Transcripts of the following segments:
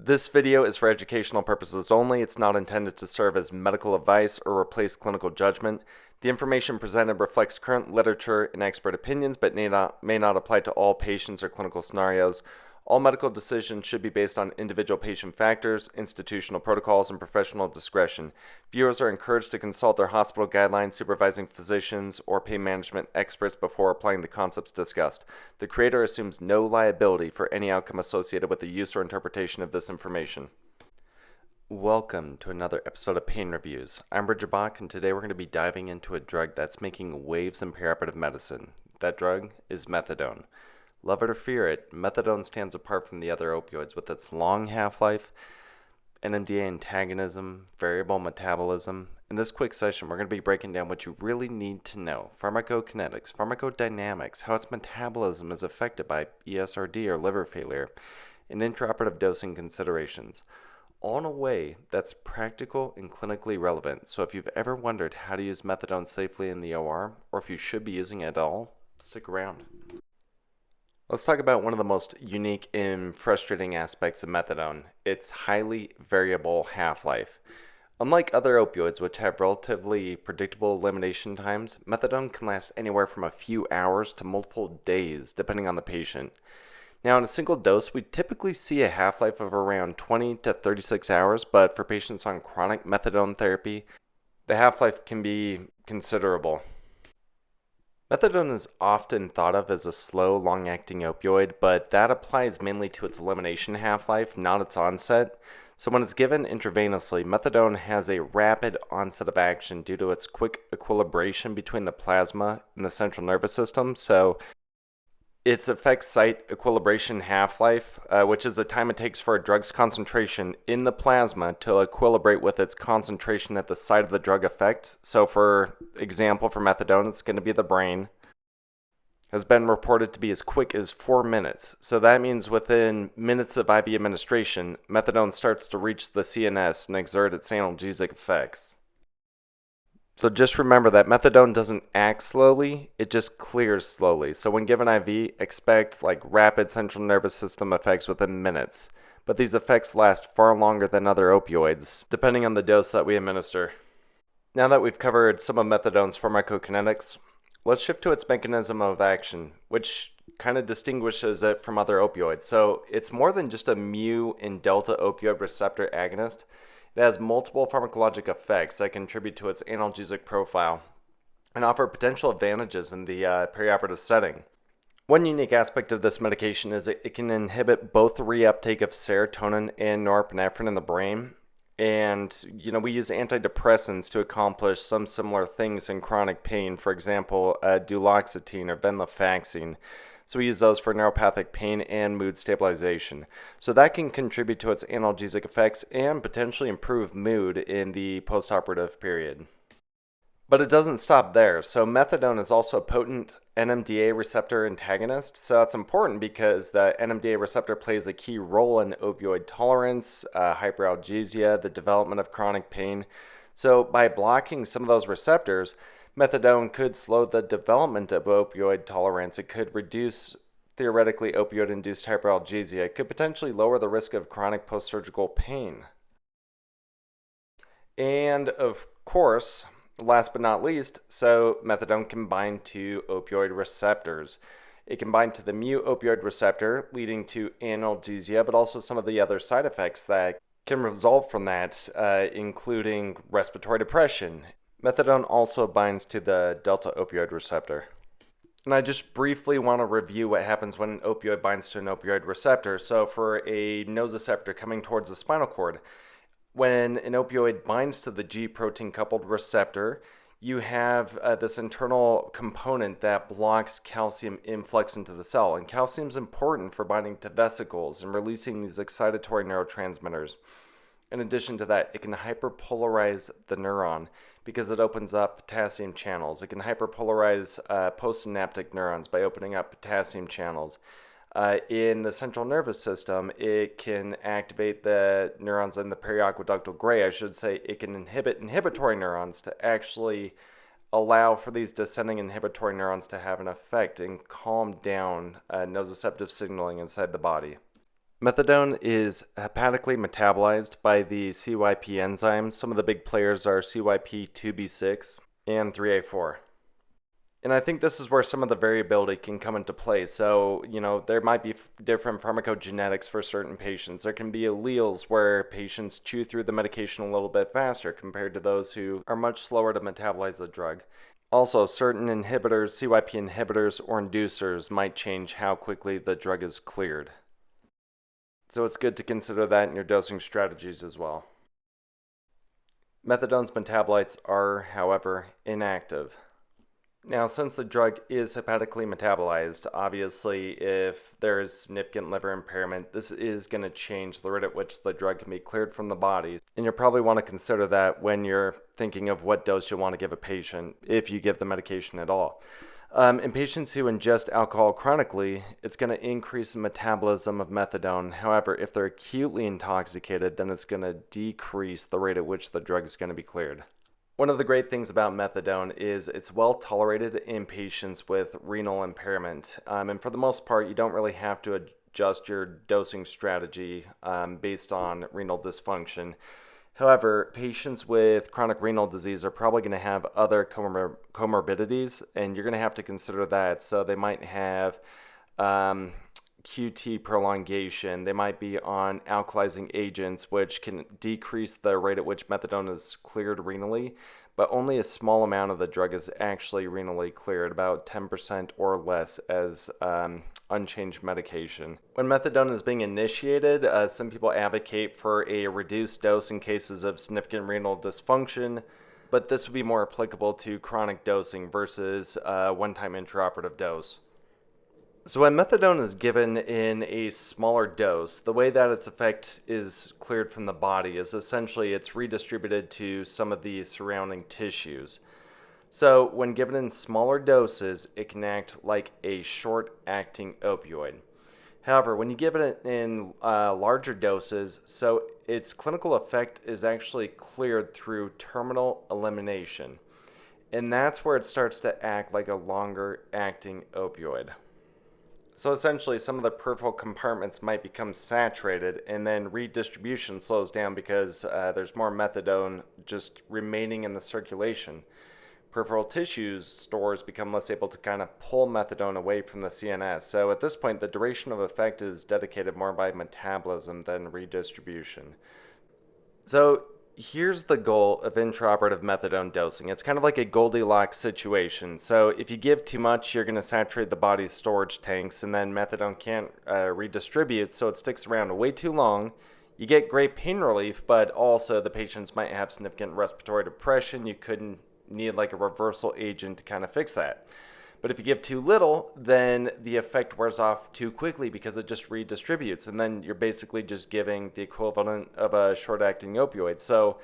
This video is for educational purposes only. It's not intended to serve as medical advice or replace clinical judgment. The information presented reflects current literature and expert opinions, but may not apply to all patients or clinical scenarios. All medical decisions should be based on individual patient factors, institutional protocols, and professional discretion. Viewers are encouraged to consult their hospital guidelines, supervising physicians, or pain management experts before applying the concepts discussed. The creator assumes no liability for any outcome associated with the use or interpretation of this information. Welcome to another episode of Pain Reviews. I'm Bach, and today we're going to be diving into a drug that's making waves in perioperative medicine. That drug is methadone. Love it or fear it, methadone stands apart from the other opioids with its long half-life, NMDA antagonism, variable metabolism. In this quick session, we're going to be breaking down what you really need to know: pharmacokinetics, pharmacodynamics, how its metabolism is affected by ESRD or liver failure, and intraoperative dosing considerations, all in a way that's practical and clinically relevant. So if you've ever wondered how to use methadone safely in the OR, or if you should be using it at all, stick around. Let's talk about one of the most unique and frustrating aspects of methadone: its highly variable half-life. Unlike other opioids, which have relatively predictable elimination times, methadone can last anywhere from a few hours to multiple days, depending on the patient. Now, in a single dose, we typically see a half-life of around 20 to 36 hours, but for patients on chronic methadone therapy, the half-life can be considerable. Methadone is often thought of as a slow, long-acting opioid, but that applies mainly to its elimination half-life, not its onset. So when it's given intravenously, methadone has a rapid onset of action due to its quick equilibration between the plasma and the central nervous system. So its effect site equilibration half-life, which is the time it takes for a drug's concentration in the plasma to equilibrate with its concentration at the site of the drug effect. So for example, for methadone, it's going to be the brain, has been reported to be as quick as 4 minutes. So that means within minutes of IV administration, methadone starts to reach the CNS and exert its analgesic effects. So just remember that methadone doesn't act slowly, it just clears slowly. So when given IV, expect rapid central nervous system effects within minutes. But these effects last far longer than other opioids, depending on the dose that we administer. Now that we've covered some of methadone's pharmacokinetics, let's shift to its mechanism of action, which kind of distinguishes it from other opioids. So it's more than just a mu and delta opioid receptor agonist. It has multiple pharmacologic effects that contribute to its analgesic profile and offer potential advantages in the perioperative setting. One unique aspect of this medication is it can inhibit both the reuptake of serotonin and norepinephrine in the brain. And, we use antidepressants to accomplish some similar things in chronic pain. For example, duloxetine or venlafaxine. So we use those for neuropathic pain and mood stabilization. So that can contribute to its analgesic effects and potentially improve mood in the postoperative period. But it doesn't stop there. So methadone is also a potent NMDA receptor antagonist. So that's important because the NMDA receptor plays a key role in opioid tolerance, hyperalgesia, the development of chronic pain. So by blocking some of those receptors, methadone could slow the development of opioid tolerance. It could reduce, theoretically, opioid-induced hyperalgesia. It could potentially lower the risk of chronic post-surgical pain. And of course, last but not least, so methadone can bind to opioid receptors. It can bind to the mu-opioid receptor, leading to analgesia, but also some of the other side effects that can result from that, including respiratory depression. Methadone also binds to the delta opioid receptor. And I just briefly want to review what happens when an opioid binds to an opioid receptor. So for a nociceptor coming towards the spinal cord, when an opioid binds to the G protein coupled receptor, you have this internal component that blocks calcium influx into the cell. And calcium is important for binding to vesicles and releasing these excitatory neurotransmitters. In addition to that, it can hyperpolarize the neuron because it opens up potassium channels. It can hyperpolarize postsynaptic neurons by opening up potassium channels. In the central nervous system, it can activate the neurons in the periaqueductal gray. I should say it can inhibit inhibitory neurons to actually allow for these descending inhibitory neurons to have an effect and calm down nociceptive signaling inside the body. Methadone is hepatically metabolized by the CYP enzymes. Some of the big players are CYP2B6 and 3A4. And I think this is where some of the variability can come into play. So, there might be different pharmacogenetics for certain patients. There can be alleles where patients chew through the medication a little bit faster compared to those who are much slower to metabolize the drug. Also, certain inhibitors, CYP inhibitors or inducers, might change how quickly the drug is cleared. So it's good to consider that in your dosing strategies as well. Methadone's metabolites are, however, inactive. Now, since the drug is hepatically metabolized, obviously if there is significant liver impairment, this is going to change the rate at which the drug can be cleared from the body. And you'll probably want to consider that when you're thinking of what dose you want to give a patient, if you give the medication at all. In patients who ingest alcohol chronically, it's going to increase the metabolism of methadone. However, if they're acutely intoxicated, then it's going to decrease the rate at which the drug is going to be cleared. One of the great things about methadone is it's well tolerated in patients with renal impairment. And for the most part, you don't really have to adjust your dosing strategy based on renal dysfunction. However, patients with chronic renal disease are probably going to have other comorbidities, and you're going to have to consider that. So they might have QT prolongation. They might be on alkalizing agents, which can decrease the rate at which methadone is cleared renally, but only a small amount of the drug is actually renally cleared, about 10% or less as unchanged medication. When methadone is being initiated, some people advocate for a reduced dose in cases of significant renal dysfunction, but this would be more applicable to chronic dosing versus one-time intraoperative dose. So when methadone is given in a smaller dose, the way that its effect is cleared from the body is essentially it's redistributed to some of the surrounding tissues. So when given in smaller doses, it can act like a short-acting opioid. However, when you give it in larger doses, so its clinical effect is actually cleared through terminal elimination. And that's where it starts to act like a longer-acting opioid. So essentially, some of the peripheral compartments might become saturated, and then redistribution slows down because there's more methadone just remaining in the circulation. Peripheral tissues stores become less able to kind of pull methadone away from the CNS. So at this point, the duration of effect is dedicated more by metabolism than redistribution. So here's the goal of intraoperative methadone dosing. It's kind of like a Goldilocks situation. So if you give too much, you're going to saturate the body's storage tanks, and then methadone can't redistribute, so it sticks around way too long. You get great pain relief, but also the patients might have significant respiratory depression. You couldn't need like a reversal agent to kind of fix that. But if you give too little, then the effect wears off too quickly because it just redistributes, and then you're basically just giving the equivalent of a short-acting opioid. So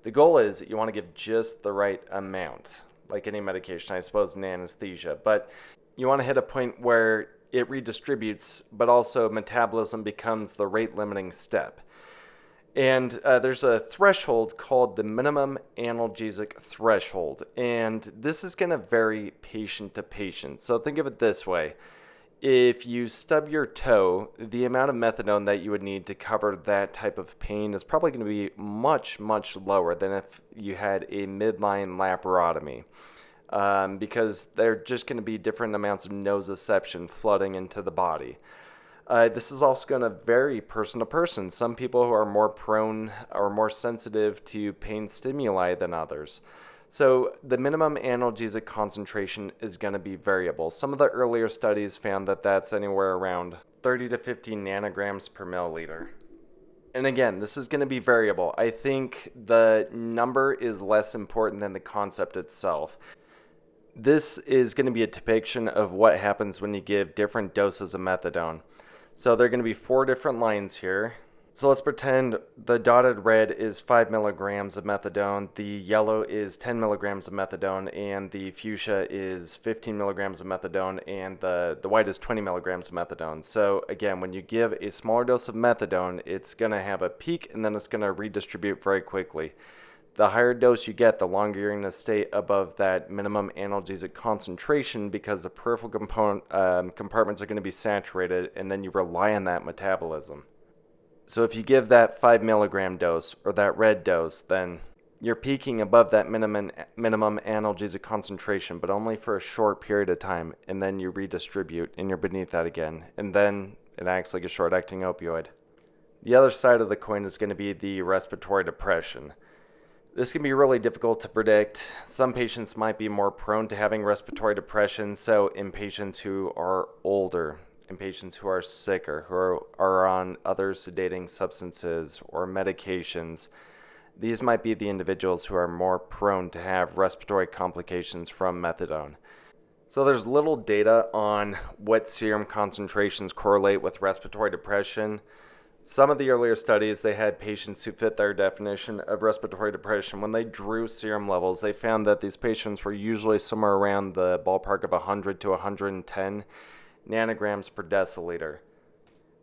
the goal is that you want to give just the right amount, like any medication, I suppose, in anesthesia. But you want to hit a point where it redistributes, but also metabolism becomes the rate-limiting step. And there's a threshold called the minimum analgesic threshold. And this is going to vary patient to patient. So think of it this way. If you stub your toe, the amount of methadone that you would need to cover that type of pain is probably going to be much, much lower than if you had a midline laparotomy. Because they're just going to be different amounts of nociception flooding into the body. This is also going to vary person to person. Some people who are more prone or more sensitive to pain stimuli than others. So the minimum analgesic concentration is going to be variable. Some of the earlier studies found that that's anywhere around 30 to 50 nanograms per milliliter. And again, this is going to be variable. I think the number is less important than the concept itself. This is going to be a depiction of what happens when you give different doses of methadone. So there are going to be 4 different lines here. So let's pretend the dotted red is 5 milligrams of methadone, the yellow is 10 milligrams of methadone, and the fuchsia is 15 milligrams of methadone, and the white is 20 milligrams of methadone. So again, when you give a smaller dose of methadone, it's going to have a peak, and then it's going to redistribute very quickly. The higher dose you get, the longer you're going to stay above that minimum analgesic concentration because the peripheral compartments are going to be saturated, and then you rely on that metabolism. So if you give that 5 milligram dose or that red dose, then you're peaking above that minimum analgesic concentration, but only for a short period of time, and then you redistribute and you're beneath that again, and then it acts like a short-acting opioid. The other side of the coin is going to be the respiratory depression. This can be really difficult to predict. Some patients might be more prone to having respiratory depression, so in patients who are older, in patients who are sicker, who are on other sedating substances or medications, these might be the individuals who are more prone to have respiratory complications from methadone. So there's little data on what serum concentrations correlate with respiratory depression. Some of the earlier studies, they had patients who fit their definition of respiratory depression. When they drew serum levels, they found that these patients were usually somewhere around the ballpark of 100 to 110 nanograms per deciliter.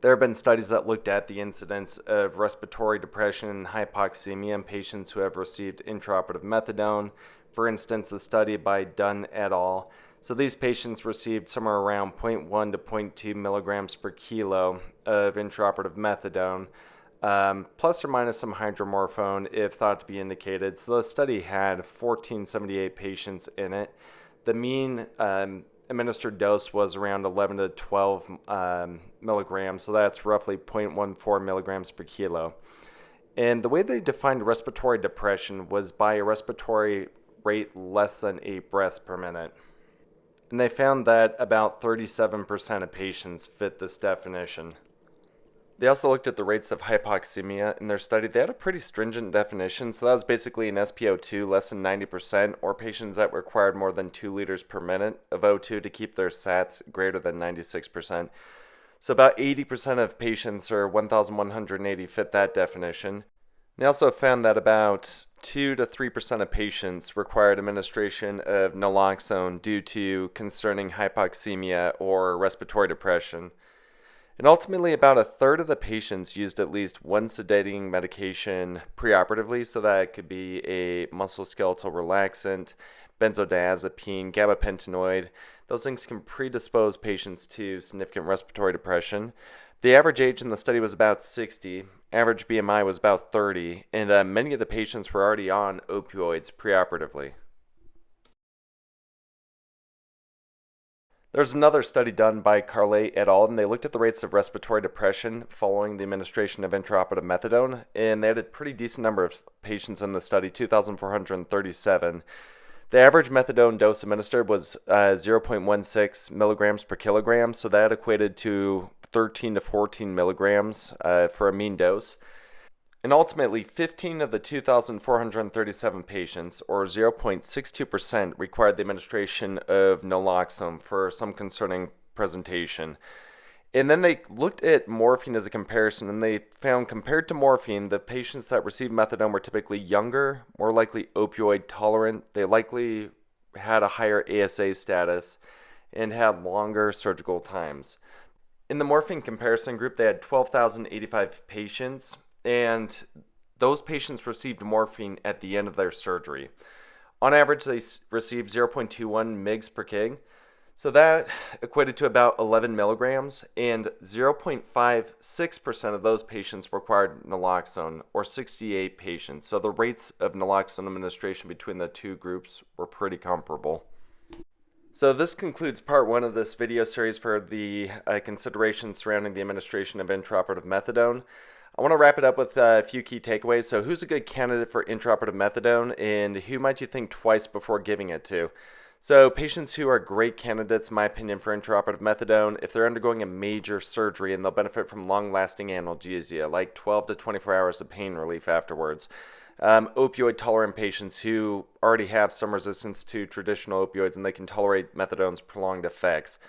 There have been studies that looked at the incidence of respiratory depression and hypoxemia in patients who have received intraoperative methadone. For instance, a study by Dunn et al. So these patients received somewhere around 0.1 to 0.2 milligrams per kilo of intraoperative methadone, plus or minus some hydromorphone if thought to be indicated. So the study had 1,478 patients in it. The mean administered dose was around 11 to 12 milligrams, so that's roughly 0.14 milligrams per kilo. And the way they defined respiratory depression was by a respiratory rate less than 8 breaths per minute. And they found that about 37% of patients fit this definition. They also looked at the rates of hypoxemia in their study. They had a pretty stringent definition, so that was basically an SpO2 less than 90%, or patients that required more than 2 liters per minute of O2 to keep their SATs greater than 96%. So about 80% of patients, or 1,180, fit that definition. They also found that about 2 to 3% of patients required administration of naloxone due to concerning hypoxemia or respiratory depression. And ultimately, about a third of the patients used at least one sedating medication preoperatively, so that it could be a musculoskeletal relaxant, benzodiazepine, gabapentinoid. Those things can predispose patients to significant respiratory depression. The average age in the study was about 60, average BMI was about 30, and many of the patients were already on opioids preoperatively. There's another study done by Carlet et al., and they looked at the rates of respiratory depression following the administration of intraoperative methadone, and they had a pretty decent number of patients in the study, 2,437. The average methadone dose administered was 0.16 milligrams per kilogram, so that equated to 13 to 14 milligrams for a mean dose. And ultimately, 15 of the 2,437 patients, or 0.62%, required the administration of naloxone for some concerning presentation. And then they looked at morphine as a comparison, and they found compared to morphine, the patients that received methadone were typically younger, more likely opioid-tolerant. They likely had a higher ASA status and had longer surgical times. In the morphine comparison group, they had 12,085 patients, and those patients received morphine at the end of their surgery. On average, they received 0.21 mg per kg. So that equated to about 11 milligrams, and 0.56% of those patients required naloxone, or 68 patients. So the rates of naloxone administration between the two groups were pretty comparable. So this concludes part 1 of this video series for the considerations surrounding the administration of intraoperative methadone. I want to wrap it up with a few key takeaways. So who's a good candidate for intraoperative methadone, and who might you think twice before giving it to? So patients who are great candidates, in my opinion, for intraoperative methadone, if they're undergoing a major surgery and they'll benefit from long-lasting analgesia, like 12 to 24 hours of pain relief afterwards. Opioid-tolerant patients who already have some resistance to traditional opioids and they can tolerate methadone's prolonged effects.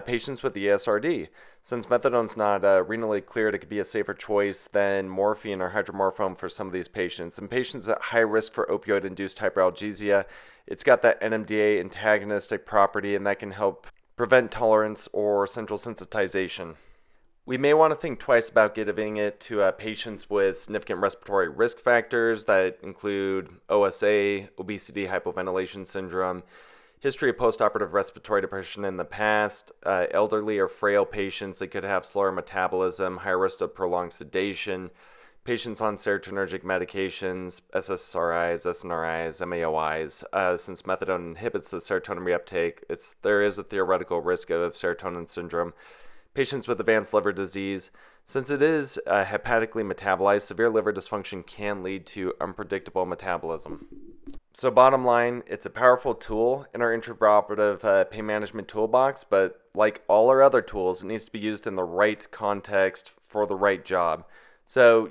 Patients with ESRD. Since methadone's not renally cleared, it could be a safer choice than morphine or hydromorphone for some of these patients. And patients at high risk for opioid-induced hyperalgesia, it's got that NMDA antagonistic property, and that can help prevent tolerance or central sensitization. We may want to think twice about giving it to patients with significant respiratory risk factors that include OSA, obesity, hypoventilation syndrome, History of postoperative respiratory depression in the past, elderly or frail patients that could have slower metabolism, higher risk of prolonged sedation, patients on serotonergic medications, SSRIs, SNRIs, MAOIs. Since methadone inhibits the serotonin reuptake, there is a theoretical risk of serotonin syndrome. Patients with advanced liver disease. Since it is hepatically metabolized, severe liver dysfunction can lead to unpredictable metabolism. So bottom line, it's a powerful tool in our intraoperative pain management toolbox, but like all our other tools, it needs to be used in the right context for the right job. So,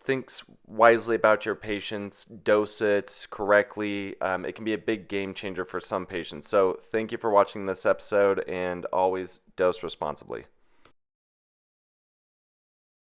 think wisely about your patients, dose it correctly. It can be a big game changer for some patients. So thank you for watching this episode, and always dose responsibly.